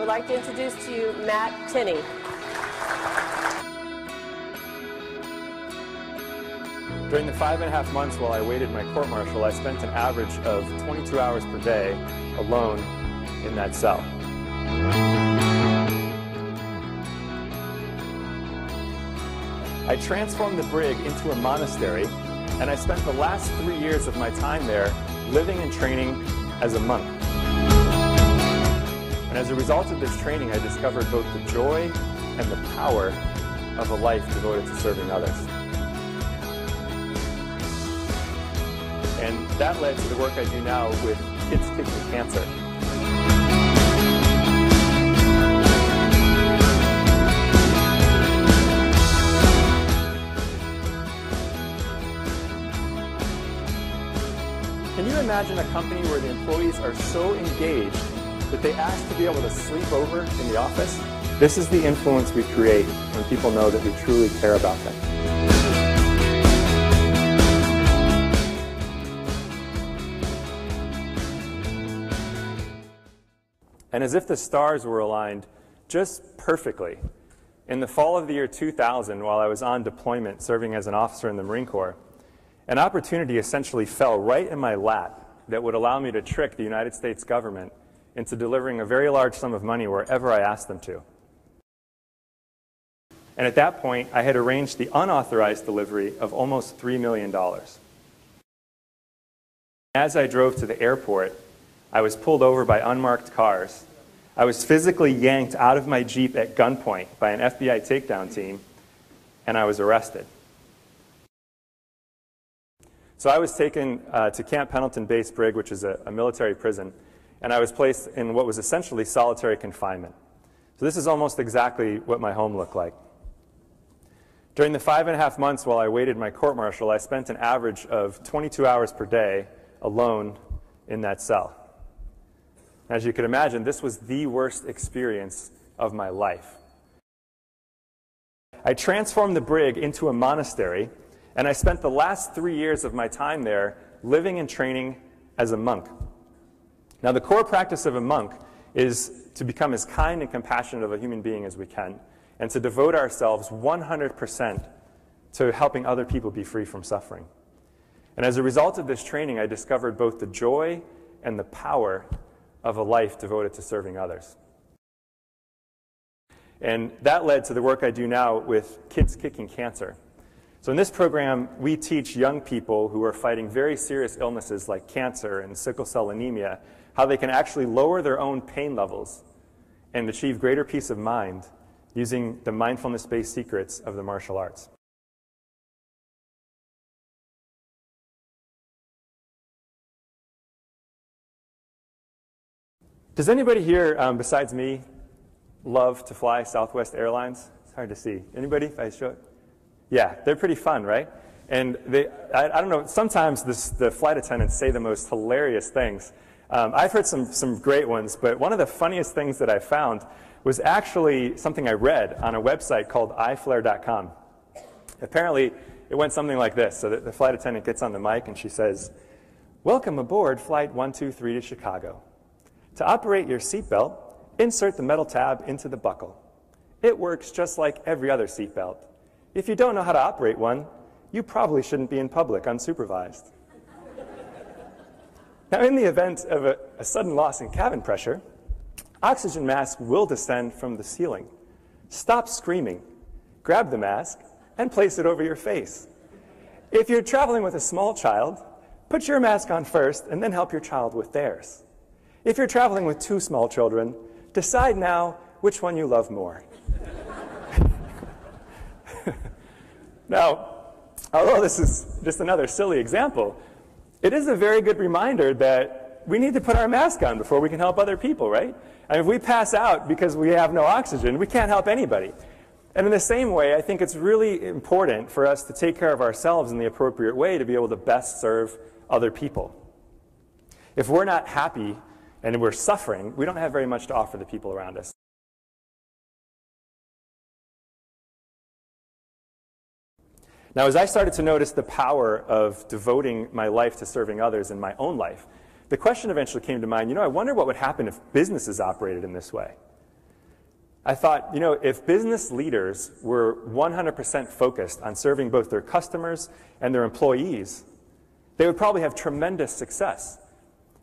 would like to introduce to you Tenney. During the 5.5 months while I waited my court-martial, I spent an average of 22 hours per day alone in that cell. I transformed the brig into a monastery, and I spent the last 3 years of my time there living and training as a monk. And as a result of this training, I discovered both the joy and the power of a life devoted to serving others. And that led to the work I do now with kids kicking cancer. Can you imagine a company where the employees are so engaged that they ask to be able to sleep over in the office? This is the influence we create when people know that we truly care about them. And as if the stars were aligned just perfectly, in the fall of the year 2000, while I was on deployment serving as an officer in the Marine Corps, an opportunity essentially fell right in my lap that would allow me to trick the United States government into delivering a very large sum of money wherever I asked them to. And at that point, I had arranged the unauthorized delivery of almost $3 million. As I drove to the airport, I was pulled over by unmarked cars. I was physically yanked out of my Jeep at gunpoint by an FBI takedown team, and I was arrested. So I was taken to Camp Pendleton Base Brig, which is a military prison, and I was placed in what was essentially solitary confinement. So this is almost exactly what my home looked like. During the 5.5 months while I waited my court-martial, I spent an average of 22 hours per day alone in that cell. As you can imagine, this was the worst experience of my life. I transformed the brig into a monastery, and I spent the last 3 years of my time there living and training as a monk. Now, the core practice of a monk is to become as kind and compassionate of a human being as we can, and to devote ourselves 100% to helping other people be free from suffering. And as a result of this training, I discovered both the joy and the power of a life devoted to serving others. And that led to the work I do now with kids kicking cancer. So in this program, we teach young people who are fighting very serious illnesses like cancer and sickle cell anemia how they can actually lower their own pain levels and achieve greater peace of mind using the mindfulness-based secrets of the martial arts. Does anybody here, besides me, love to fly Southwest Airlines? It's hard to see. Anybody, if I show it? Yeah, they're pretty fun, right? And I don't know, sometimes the flight attendants say the most hilarious things. I've heard some great ones, but one of the funniest things that I found was actually something I read on a website called iflare.com. Apparently, it went something like this. So the flight attendant gets on the mic and she says, "Welcome aboard Flight 123 to Chicago. To operate your seatbelt, insert the metal tab into the buckle. It works just like every other seatbelt. If you don't know how to operate one, you probably shouldn't be in public unsupervised." Now, in the event of a sudden loss in cabin pressure, oxygen mask will descend from the ceiling. Stop screaming, grab the mask, and place it over your face. If you're traveling with a small child, put your mask on first and then help your child with theirs. If you're traveling with 2 small children, decide now which one you love more. Now, although this is just another silly example, it is a very good reminder that we need to put our mask on before we can help other people, right? And if we pass out because we have no oxygen, we can't help anybody. And in the same way, I think it's really important for us to take care of ourselves in the appropriate way to be able to best serve other people. If we're not happy and we're suffering, we don't have very much to offer the people around us. Now, as I started to notice the power of devoting my life to serving others in my own life, the question eventually came to mind, I wonder what would happen if businesses operated in this way. I thought, if business leaders were 100% focused on serving both their customers and their employees, they would probably have tremendous success.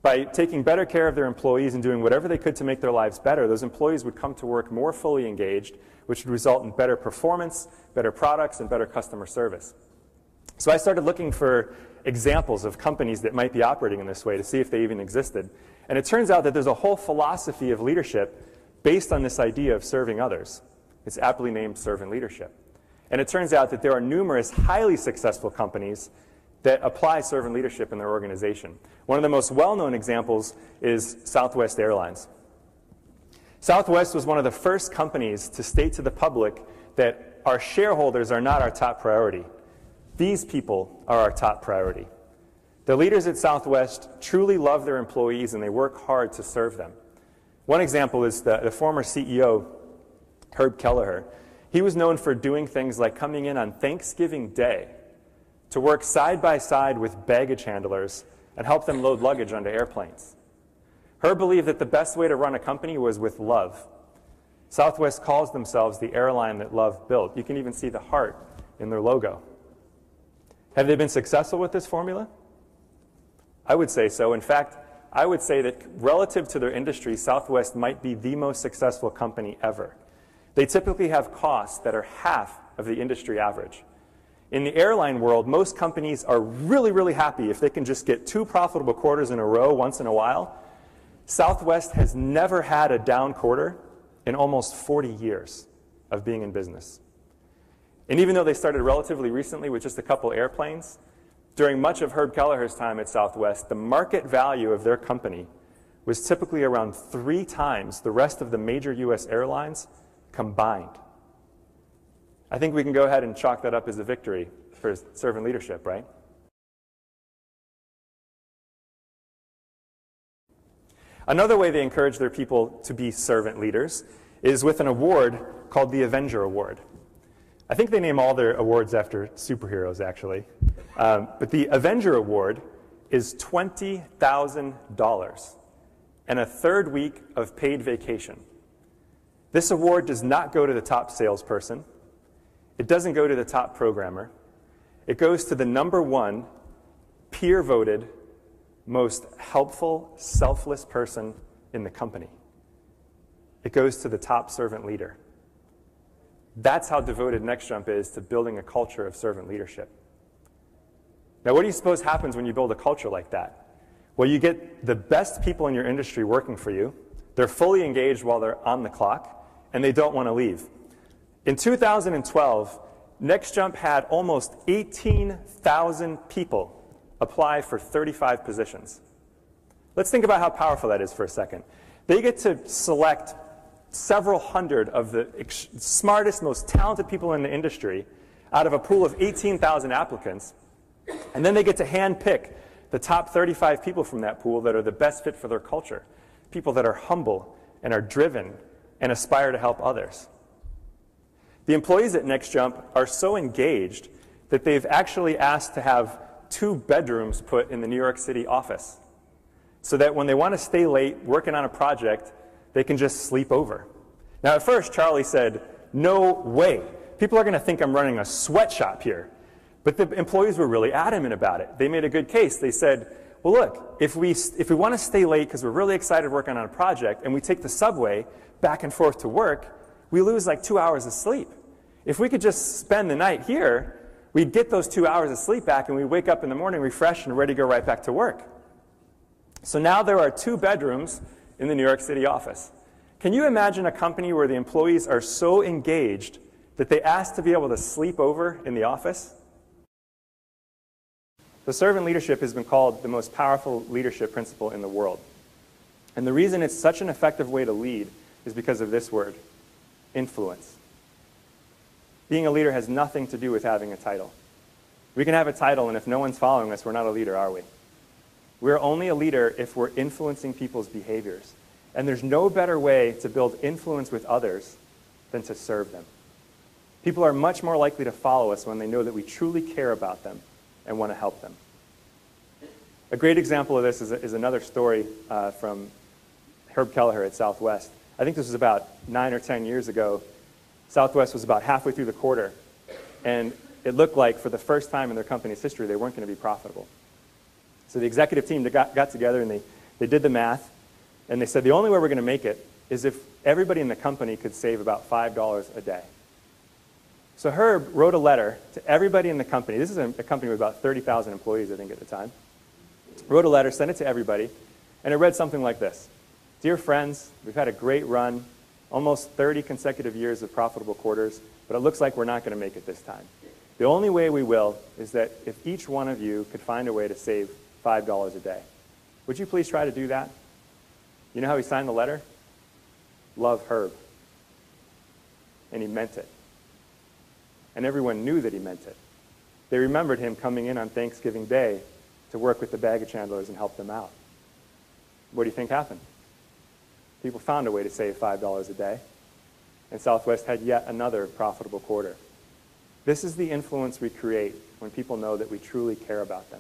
By taking better care of their employees and doing whatever they could to make their lives better, those employees would come to work more fully engaged, which would result in better performance, better products, and better customer service. So I started looking for examples of companies that might be operating in this way to see if they even existed. And it turns out that there's a whole philosophy of leadership based on this idea of serving others. It's aptly named servant leadership. And it turns out that there are numerous highly successful companies that apply servant leadership in their organization. One of the most well-known examples is Southwest Airlines. Southwest was one of the first companies to state to the public that our shareholders are not our top priority. These people are our top priority. The leaders at Southwest truly love their employees and they work hard to serve them. One example is the former CEO, Herb Kelleher. He was known for doing things like coming in on Thanksgiving Day to work side by side with baggage handlers and help them load luggage onto airplanes. Herb believed that the best way to run a company was with love. Southwest calls themselves the airline that love built. You can even see the heart in their logo. Have they been successful with this formula? I would say so. In fact, I would say that relative to their industry, Southwest might be the most successful company ever. They typically have costs that are half of the industry average. In the airline world, most companies are really, really happy if they can just get 2 profitable quarters in a row once in a while. Southwest has never had a down quarter in almost 40 years of being in business. And even though they started relatively recently with just a couple airplanes, during much of Herb Kelleher's time at Southwest, the market value of their company was typically around 3 times the rest of the major U.S. airlines combined. I think we can go ahead and chalk that up as a victory for servant leadership, right? Another way they encourage their people to be servant leaders is with an award called the Avenger Award. I think they name all their awards after superheroes, actually. But the Avenger Award is $20,000 and a 3rd week of paid vacation. This award does not go to the top salesperson. It doesn't go to the top programmer. It goes to the #1 peer-voted, most helpful, selfless person in the company. It goes to the top servant leader. That's how devoted NextJump is to building a culture of servant leadership. Now, what do you suppose happens when you build a culture like that? Well, you get the best people in your industry working for you. They're fully engaged while they're on the clock, and they don't want to leave. In 2012, NextJump had almost 18,000 people apply for 35 positions. Let's think about how powerful that is for a second. They get to select several hundred of the smartest, most talented people in the industry out of a pool of 18,000 applicants, and then they get to handpick the top 35 people from that pool that are the best fit for their culture, people that are humble and are driven and aspire to help others. The employees at NextJump are so engaged that they've actually asked to have 2 bedrooms put in the New York City office so that when they want to stay late working on a project, they can just sleep over. Now, at first, Charlie said, "No way. People are going to think I'm running a sweatshop here." But the employees were really adamant about it. They made a good case. They said, well, look, if we want to stay late because we're really excited working on a project and we take the subway back and forth to work, we lose like 2 hours of sleep. If we could just spend the night here, we'd get those 2 hours of sleep back and we'd wake up in the morning refreshed and ready to go right back to work. So now there are 2 bedrooms in the New York City office. Can you imagine a company where the employees are so engaged that they ask to be able to sleep over in the office? The servant leadership has been called the most powerful leadership principle in the world. And the reason it's such an effective way to lead is because of this word, influence. Being a leader has nothing to do with having a title. We can have a title, and if no one's following us, we're not a leader, are we? We're only a leader if we're influencing people's behaviors. And there's no better way to build influence with others than to serve them. People are much more likely to follow us when they know that we truly care about them and want to help them. A great example of this is another story from Herb Kelleher at Southwest. I think this was about 9 or 10 years ago. Southwest was about halfway through the quarter, and it looked like for the first time in their company's history they weren't going to be profitable. So the executive team got together and they did the math, and they said the only way we're going to make it is if everybody in the company could save about $5 a day. So Herb wrote a letter to everybody in the company. This is a company with about 30,000 employees, I think, at the time. Wrote a letter, sent it to everybody, and it read something like this. Dear friends, we've had a great run, almost 30 consecutive years of profitable quarters, but it looks like we're not going to make it this time. The only way we will is that if each one of you could find a way to save $5 a day. Would you please try to do that? You know how he signed the letter? Love Herb. And he meant it. And everyone knew that he meant it. They remembered him coming in on Thanksgiving Day to work with the baggage handlers and help them out. What do you think happened? People found a way to save $5 a day, and Southwest had yet another profitable quarter. This is the influence we create when people know that we truly care about them.